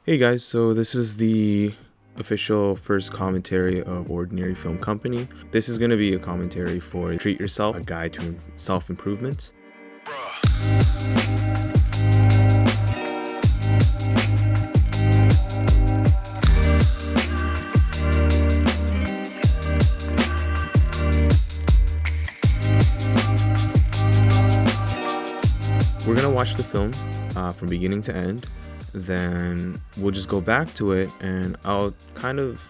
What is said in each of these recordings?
Hey guys, so this is the official first commentary of Ordinary Film Company. This is going to be a commentary for Treat Yourself, a guide to self-improvement. We're going to watch the film from beginning to end. Then we'll just go back to it and I'll kind of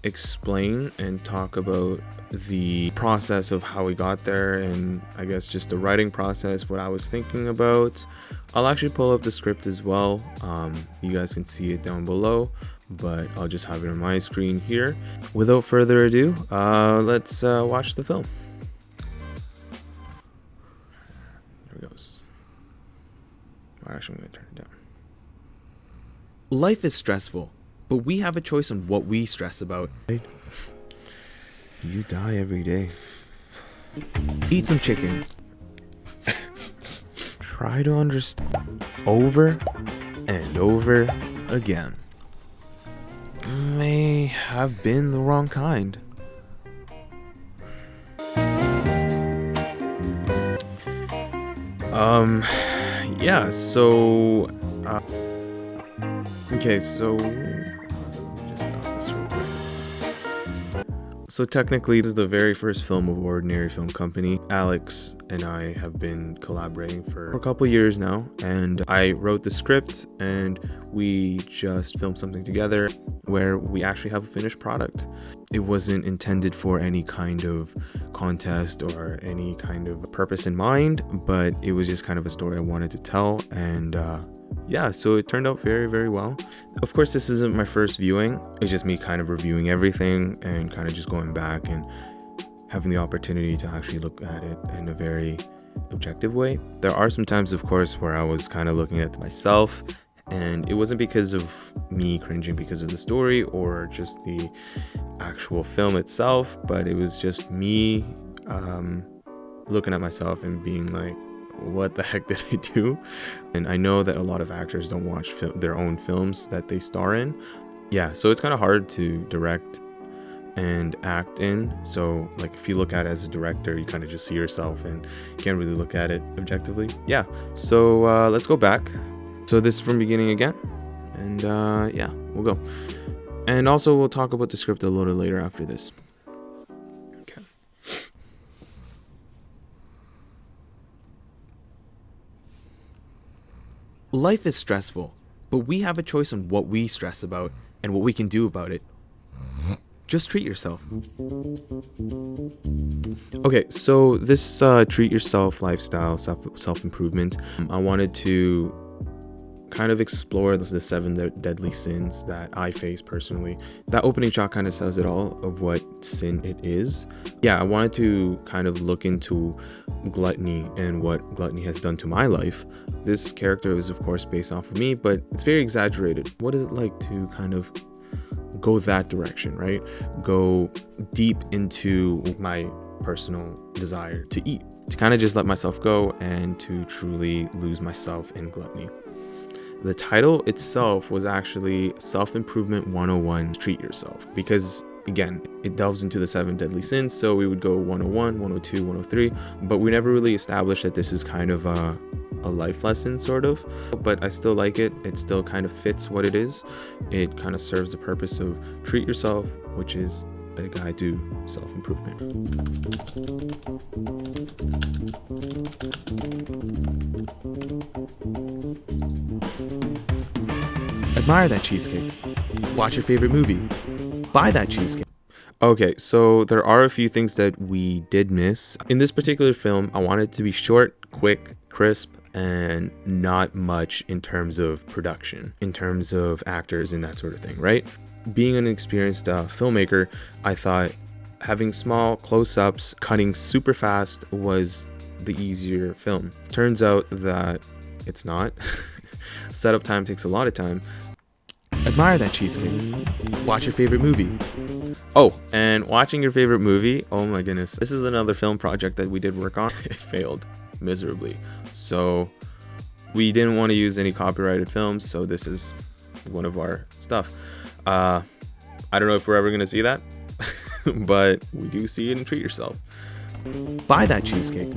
explain and talk about the process of how we got there, and I guess just the writing process, what I was thinking about. I'll actually pull up the script as well. You guys can see it down below, but I'll just have it on my screen here. Without further ado, let's watch the film. There it goes. Actually, I'm going to turn it down. Life is stressful, but we have a choice on what we stress about. You die every day. Eat some chicken. Try to understand over and over again. May have been the wrong kind. Yeah, so okay, so just stop this real quick. So technically, this is the very first film of Ordinary Film Company. Alex and I have been collaborating for a couple years now, and I wrote the script and we just filmed something together where we actually have a finished product. It wasn't intended for any kind of contest or any kind of purpose in mind, but it was just kind of a story I wanted to tell, and yeah, so it turned out very, very well. Of course, this isn't my first viewing. It's just me kind of reviewing everything and kind of just going back and having the opportunity to actually look at it in a very objective way. There are some times, of course, where I was kind of looking at myself, and it wasn't because of me cringing because of the story or just the actual film itself, but it was just me looking at myself and being like, what the heck did I do? And I know that a lot of actors don't watch their own films that they star in. Yeah, so it's kind of hard to direct and act in. So like if you look at it as a director, you kind of just see yourself and you can't really look at it objectively. Yeah, so let's go back. So this is from beginning again, and yeah, we'll go. And also we'll talk about the script a little later after this. Okay. Life is stressful, but we have a choice on what we stress about and what we can do about it. Just treat yourself. Okay, so this treat yourself lifestyle, self-improvement, I wanted to kind of explore the 7 deadly sins that I face personally. That opening shot kind of says it all of what sin it is. Yeah, I wanted to kind of look into gluttony and what gluttony has done to my life. This character is of course based off of me, but it's very exaggerated. What is it like to kind of go that direction, right? Go deep into my personal desire to eat, to kind of just let myself go and to truly lose myself in gluttony. The title itself was actually Self-Improvement 101, Treat Yourself, because again, it delves into the 7 deadly sins. So we would go 101, 102, 103, but we never really established that this is kind of a life lesson sort of, but I still like it. It still kind of fits what it is. It kind of serves the purpose of treat yourself, which is a guide to self-improvement. Admire that cheesecake. Watch your favorite movie. Buy that cheesecake. Okay, so there are a few things that we did miss. In this particular film, I wanted it to be short, quick, crisp, and not much in terms of production, in terms of actors and that sort of thing, right? Being an experienced filmmaker, I thought having small close-ups, cutting super fast was the easier film. Turns out that it's not. Setup time takes a lot of time. Admire that cheesecake. Watch your favorite movie. Oh, and watching your favorite movie, oh my goodness. This is another film project that we did work on. It failed miserably. So we didn't want to use any copyrighted films, so this is one of our stuff. I don't know if we're ever gonna see that, but we do see it in Treat Yourself. Buy that cheesecake.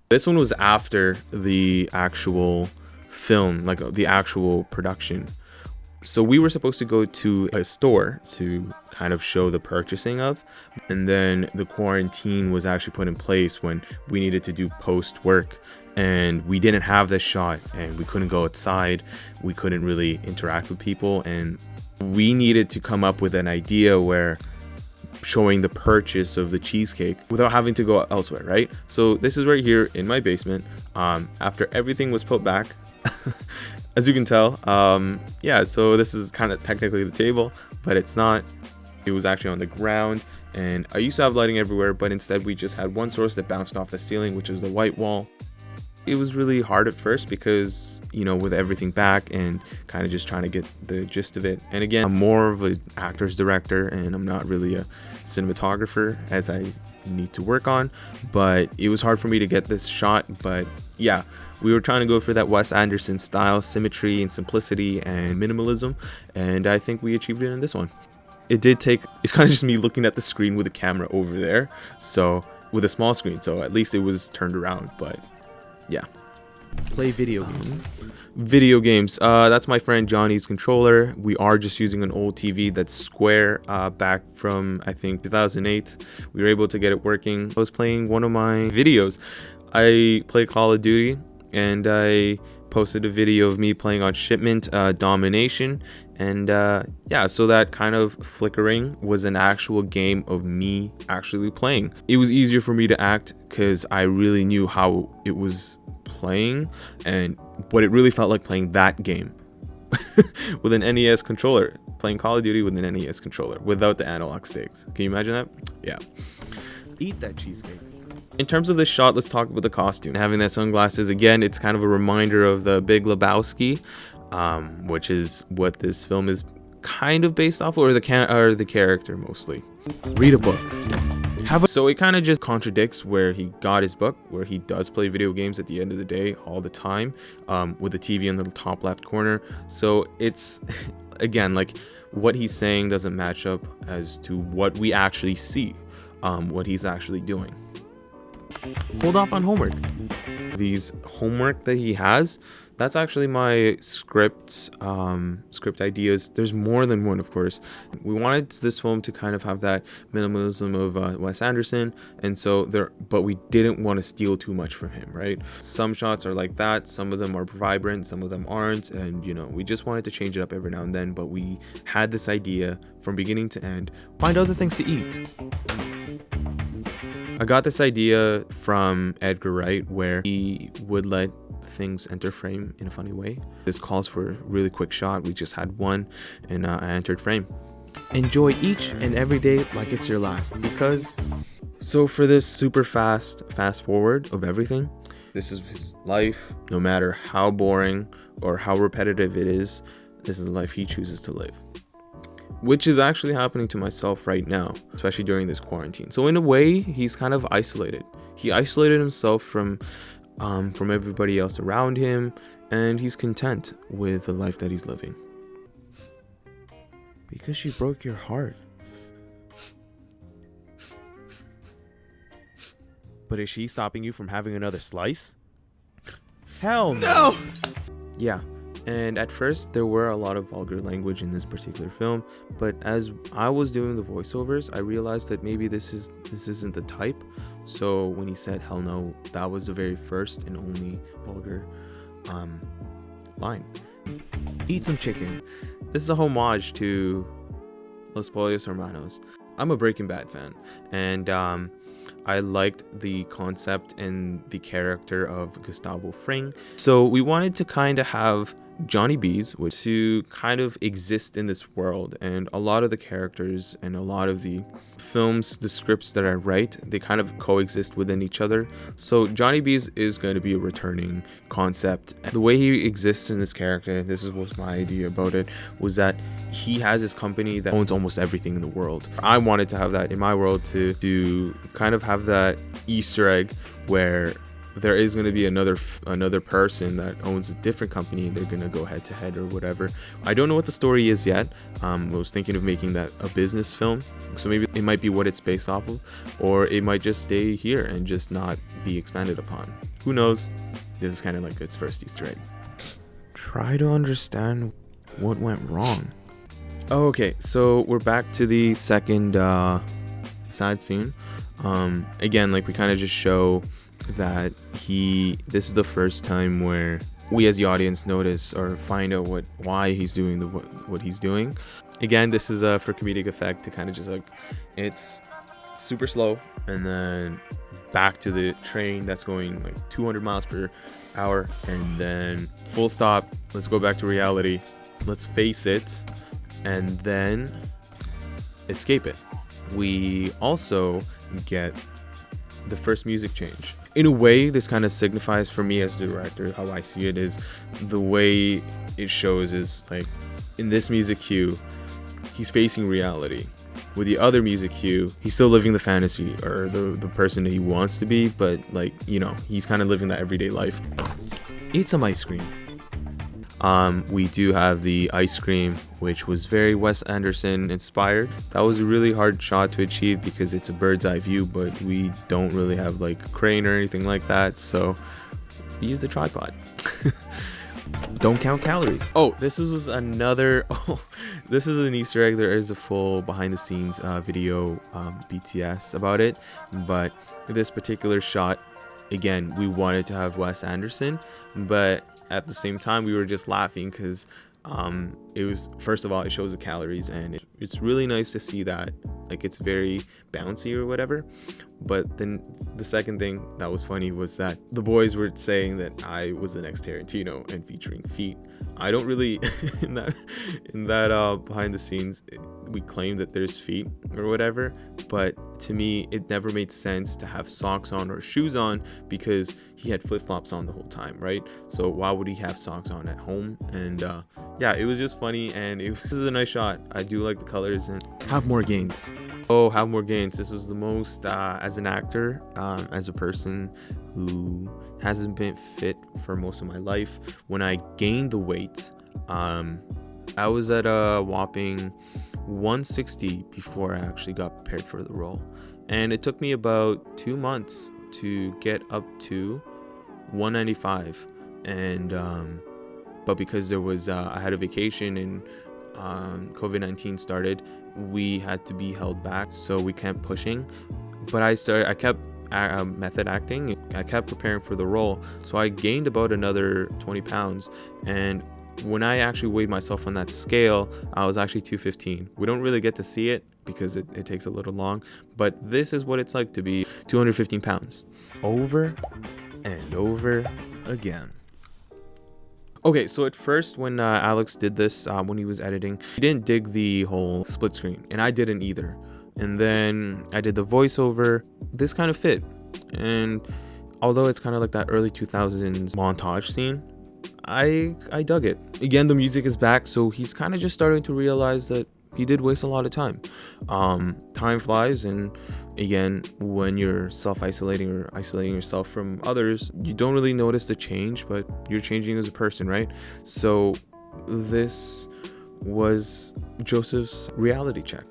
This one was after the actual film, like the actual production. So we were supposed to go to a store to kind of show the purchasing of, and then the quarantine was actually put in place when we needed to do post work, and we didn't have this shot, and we couldn't go outside, we couldn't really interact with people, and we needed to come up with an idea where showing the purchase of the cheesecake without having to go elsewhere, right? So this is right here in my basement, after everything was put back. As you can tell, yeah, so this is kind of technically the table, but it's not. It was actually on the ground, and I used to have lighting everywhere, but instead we just had one source that bounced off the ceiling, which was a white wall. It was really hard at first because, you know, with everything back and kind of just trying to get the gist of it. And again, I'm more of an actor's director, and I'm not really a cinematographer, as I need to work on, but it was hard for me to get this shot. But yeah, we were trying to go for that Wes Anderson style, symmetry and simplicity and minimalism, and I think we achieved it in this one. It did take, it's kind of just me looking at the screen with the camera over there, so with a small screen, so at least it was turned around. But yeah. Play video games. Video games. That's my friend Johnny's controller. We are just using an old TV that's square, back from, I think, 2008. We were able to get it working. I was playing one of my videos. I play Call of Duty, and I posted a video of me playing on Shipment Domination, and yeah, so that kind of flickering was an actual game of me actually playing. It was easier for me to act because I really knew how it was playing and what it really felt like playing that game with an NES controller, playing Call of Duty with an NES controller without the analog sticks. Can you imagine that? Yeah. Eat that cheesecake. In terms of this shot, let's talk about the costume. Having that sunglasses, again, it's kind of a reminder of the Big Lebowski, which is what this film is kind of based off of, or the character mostly. Read a book. So it kind of just contradicts where he got his book, where he does play video games at the end of the day all the time, with the TV in the top left corner. So it's, again, like what he's saying doesn't match up as to what we actually see, what he's actually doing. Hold off on homework. These homework that he has, that's actually my script ideas. There's more than one, of course. We wanted this film to kind of have that minimalism of Wes Anderson, and so but we didn't want to steal too much from him, right? Some shots are like that, some of them are vibrant, some of them aren't, and you know, we just wanted to change it up every now and then. But we had this idea from beginning to end: find other things to eat. I got this idea from Edgar Wright, where he would let things enter frame in a funny way. This calls for a really quick shot. We just had one, and I entered frame. Enjoy each and every day like it's your last, because so for this super fast forward of everything, this is his life. No matter how boring or how repetitive it is, this is the life he chooses to live, which is actually happening to myself right now, especially during this quarantine. So in a way, he's kind of isolated. He isolated himself from everybody else around him, and he's content with the life that he's living. Because she broke your heart. But is she stopping you from having another slice? Hell no! Yeah. And at first, there were a lot of vulgar language in this particular film, but as I was doing the voiceovers, I realized that maybe this isn't the type. So when he said "hell no," that was the very first and only vulgar line. Eat some chicken. This is a homage to Los Pollos Hermanos. I'm a Breaking Bad fan, and I liked the concept and the character of Gustavo Fring. So we wanted to kind of have Johnny B's to kind of exist in this world, and a lot of the characters and a lot of the films, the scripts that I write, they kind of coexist within each other. So Johnny B's is going to be a returning concept. The way he exists in this character, this is what my idea about it was, that he has his company that owns almost everything in the world. I wanted to have that in my world, to kind of have that Easter egg where there is going to be another person that owns a different company, and they're going to go head to head or whatever. I don't know what the story is yet. I was thinking of making that a business film, so maybe it might be what it's based off of, or it might just stay here and just not be expanded upon. Who knows? This is kind of like its first Easter egg. Try to understand what went wrong. Okay, so we're back to the second side scene. Again, like, we kind of just show that this is the first time where we as the audience notice or find out why he's doing what he's doing. Again, this is for comedic effect, to kind of just like, it's super slow, and then back to the train that's going like 200 miles per hour, and then full stop, let's go back to reality, let's face it, and then escape it. We also get the first music change. In a way, this kind of signifies, for me as the director, how I see it is, the way it shows is like, in this music cue, he's facing reality. With the other music cue, he's still living the fantasy, or the person that he wants to be, but like, you know, he's kind of living that everyday life. Eat some ice cream. We do have the ice cream, which was very Wes Anderson inspired. That was a really hard shot to achieve because it's a bird's eye view, but we don't really have like a crane or anything like that, so we used a tripod. Don't count calories. Oh, this is another. Oh, this is an Easter egg. There is a full behind the scenes video, BTS about it, but this particular shot, again, we wanted to have Wes Anderson, but at the same time we were just laughing because it was, first of all, it shows the calories, and it's really nice to see that, like, it's very bouncy or whatever. But then the second thing that was funny was that the boys were saying that I was the next Tarantino and featuring feet. I don't really in that behind the scenes, we claim that there's feet or whatever, but to me it never made sense to have socks on or shoes on because he had flip-flops on the whole time, right? So why would he have socks on at home? And yeah, it was just funny, and this is a nice shot. I do like the colors. And have more gains. Oh, have more gains. This is the most, as an actor, as a person who hasn't been fit for most of my life, when I gained the weight, I was at a whopping 160 before I actually got prepared for the role. And it took me about 2 months to get up to 195. And but because there was I had a vacation and COVID-19 started, we had to be held back, so we kept pushing. But I kept method acting. I kept preparing for the role, so I gained about another 20 pounds. And when I actually weighed myself on that scale, I was actually 215. We don't really get to see it because it takes a little long, but this is what it's like to be 215 pounds over and over again. Okay, so at first when Alex did this, when he was editing, he didn't dig the whole split screen, and I didn't either. And then I did the voiceover. This kind of fit, and although it's kind of like that early 2000s montage scene, I dug it. Again, the music is back, so he's kind of just starting to realize that he did waste a lot of time. Time flies, and again, when you're self-isolating or isolating yourself from others, you don't really notice the change, but you're changing as a person, right? So this was Joseph's reality check.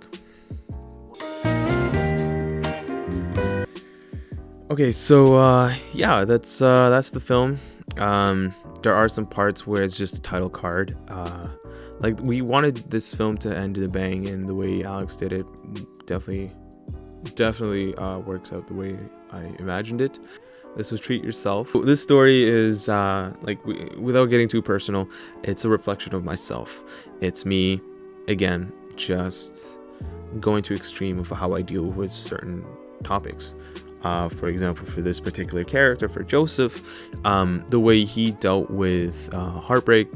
Okay, so yeah, that's the film. There are some parts where it's just a title card. Like, we wanted this film to end in a bang, and the way Alex did it definitely works out the way I imagined it. This was Treat Yourself. This story is without getting too personal, it's a reflection of myself. It's me, again, just going to extreme of how I deal with certain topics. For example, for this particular character, for Joseph, the way he dealt with heartbreak,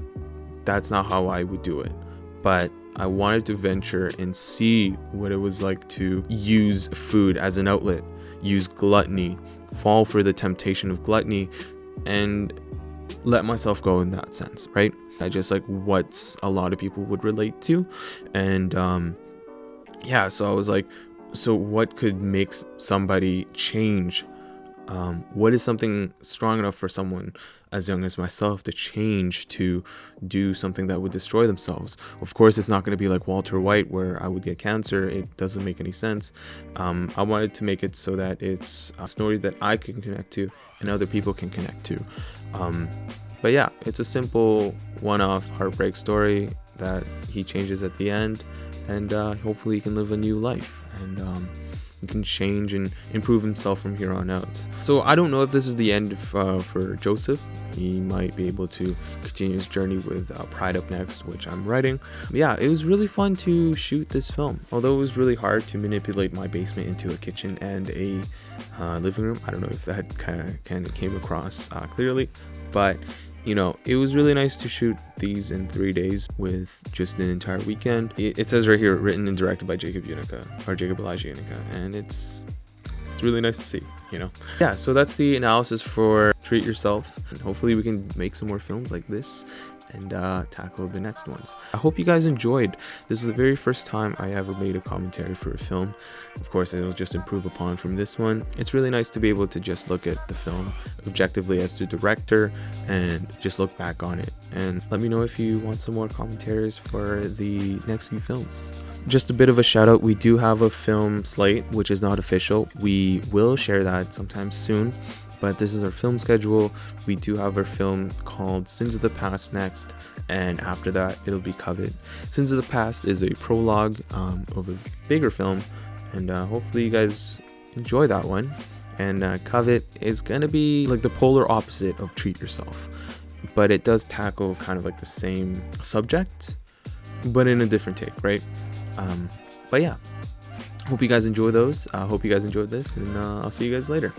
that's not how I would do it. But I wanted to venture and see what it was like to use food as an outlet, use gluttony, fall for the temptation of gluttony, and let myself go in that sense, right? I just like what a lot of people would relate to. And yeah, so I was like, so what could make somebody change What is something strong enough for someone as young as myself to change to do something that would destroy themselves? Of course, it's not going to be like Walter White where I would get cancer. It doesn't make any sense. I wanted to make it so that it's a story that I can connect to and other people can connect to. But yeah, it's a simple one-off heartbreak story that he changes at the end, and hopefully he can live a new life, and he can change and improve himself from here on out. So I don't know if this is the end for Joseph. He might be able to continue his journey with Pride Up Next, which I'm writing. But yeah, it was really fun to shoot this film, although it was really hard to manipulate my basement into a kitchen and a living room. I don't know if that kind of came across clearly, but you know, it was really nice to shoot these in 3 days with just an entire weekend. It says right here, written and directed by Jacob Elijah Unica, and it's really nice to see, you know. Yeah, so that's the analysis for Treat Yourself, and hopefully we can make some more films like this and tackle the next ones. I hope you guys enjoyed. This is the very first time I ever made a commentary for a film. Of course, it'll just improve upon from this one. It's really nice to be able to just look at the film objectively as the director and just look back on it. And let me know if you want some more commentaries for the next few films. Just a bit of a shout out, we do have a film slate, which is not official. We will share that sometime soon, but this is our film schedule. We do have our film called Sins of the Past next, and after that it'll be Covet. Sins of the Past is a prologue of a bigger film, and hopefully you guys enjoy that one. And Covet is gonna be like the polar opposite of Treat Yourself, but it does tackle kind of like the same subject, but in a different take, right? But yeah, hope you guys enjoy those. Hope you guys enjoyed this, and I'll see you guys later.